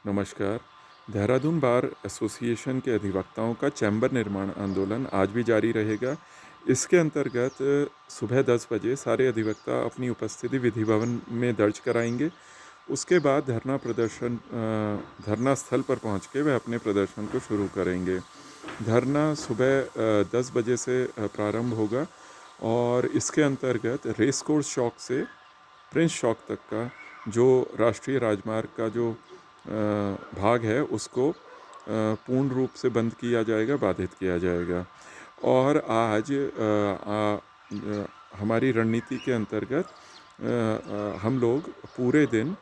नमस्कार। Dehradun bar association के अधिवक्ताओं का चैम्बर निर्माण आंदोलन आज भी जारी रहेगा। इसके अंतर्गत सुबह 10 बजे सारे अधिवक्ता अपनी उपस्थिति विधि भवन में दर्ज कराएंगे। उसके बाद धरना स्थल पर पहुंच के वह अपने प्रदर्शन को शुरू करेंगे। धरना सुबह 10 बजे से प्रारंभ होगा और इसके अंतर्गत रेस कोर्स चौक से प्रिंस चौक तक का जो राष्ट्रीय राजमार्ग का जो भाग है उसको पूर्ण रूप से बंद किया जाएगा, बाधित किया जाएगा। और आज हमारी रणनीति के अंतर्गत हम लोग पूरे दिन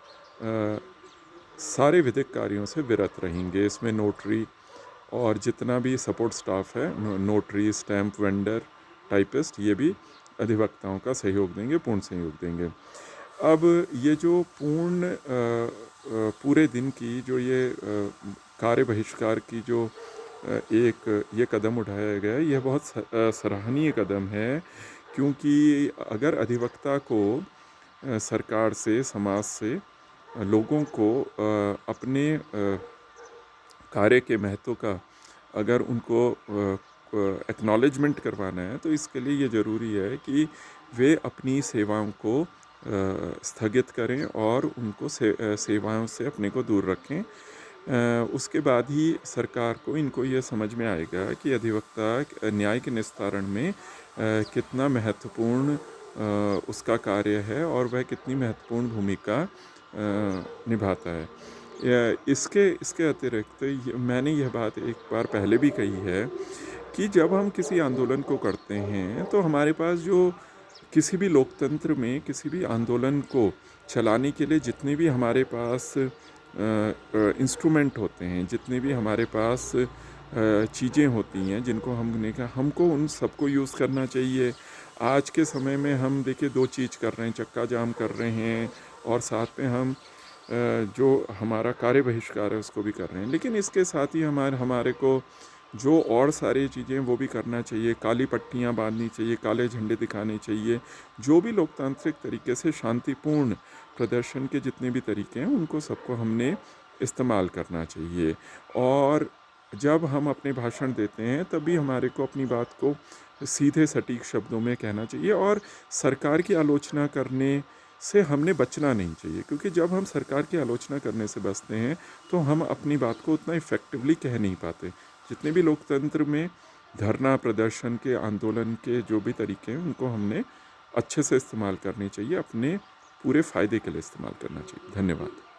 सारे विधिक कार्यों से विरत रहेंगे। इसमें नोटरी और जितना भी सपोर्ट स्टाफ है, नोटरी, स्टैम्प वेंडर, टाइपिस्ट, ये भी अधिवक्ताओं का सहयोग देंगे, पूर्ण सहयोग देंगे। अब ये जो पूरे दिन की जो ये कार्य बहिष्कार की जो एक ये कदम उठाया गया है, यह बहुत सराहनीय कदम है। क्योंकि अगर अधिवक्ता को सरकार से, समाज से, लोगों को अपने कार्य के महत्व का अगर उनको एक्नॉलेजमेंट करवाना है, तो इसके लिए ये ज़रूरी है कि वे अपनी सेवाओं को स्थगित करें और उनको सेवाओं से अपने को दूर रखें। उसके बाद ही सरकार को इनको ये समझ में आएगा कि अधिवक्ता न्याय के निस्तारण में कितना महत्वपूर्ण उसका कार्य है और वह कितनी महत्वपूर्ण भूमिका निभाता है। इसके अतिरिक्त मैंने यह बात एक बार पहले भी कही है कि जब हम किसी आंदोलन को करते हैं तो हमारे पास जो किसी भी लोकतंत्र में किसी भी आंदोलन को चलाने के लिए जितने भी हमारे पास इंस्ट्रूमेंट होते हैं, जितने भी हमारे पास चीज़ें होती हैं जिनको हमको उन सबको यूज़ करना चाहिए। आज के समय में हम देखिए दो चीज़ कर रहे हैं, चक्का जाम कर रहे हैं और साथ में हम जो हमारा कार्य बहिष्कार है उसको भी कर रहे हैं। लेकिन इसके साथ ही हमारे को जो और सारी चीज़ें वो भी करना चाहिए। काली पट्टियाँ बांधनी चाहिए, काले झंडे दिखाने चाहिए। जो भी लोकतांत्रिक तरीके से शांतिपूर्ण प्रदर्शन के जितने भी तरीके हैं उनको सबको हमने इस्तेमाल करना चाहिए। और जब हम अपने भाषण देते हैं तभी हमारे को अपनी बात को सीधे सटीक शब्दों में कहना चाहिए और सरकार की आलोचना करने से हमने बचना नहीं चाहिए। क्योंकि जब हम सरकार की आलोचना करने से बचते हैं तो हम अपनी बात को उतना इफ़ेक्टिवली कह नहीं पाते। जितने भी लोकतंत्र में धरना प्रदर्शन के, आंदोलन के जो भी तरीके हैं उनको हमने अच्छे से इस्तेमाल करने चाहिए, अपने पूरे फ़ायदे के लिए इस्तेमाल करना चाहिए। धन्यवाद।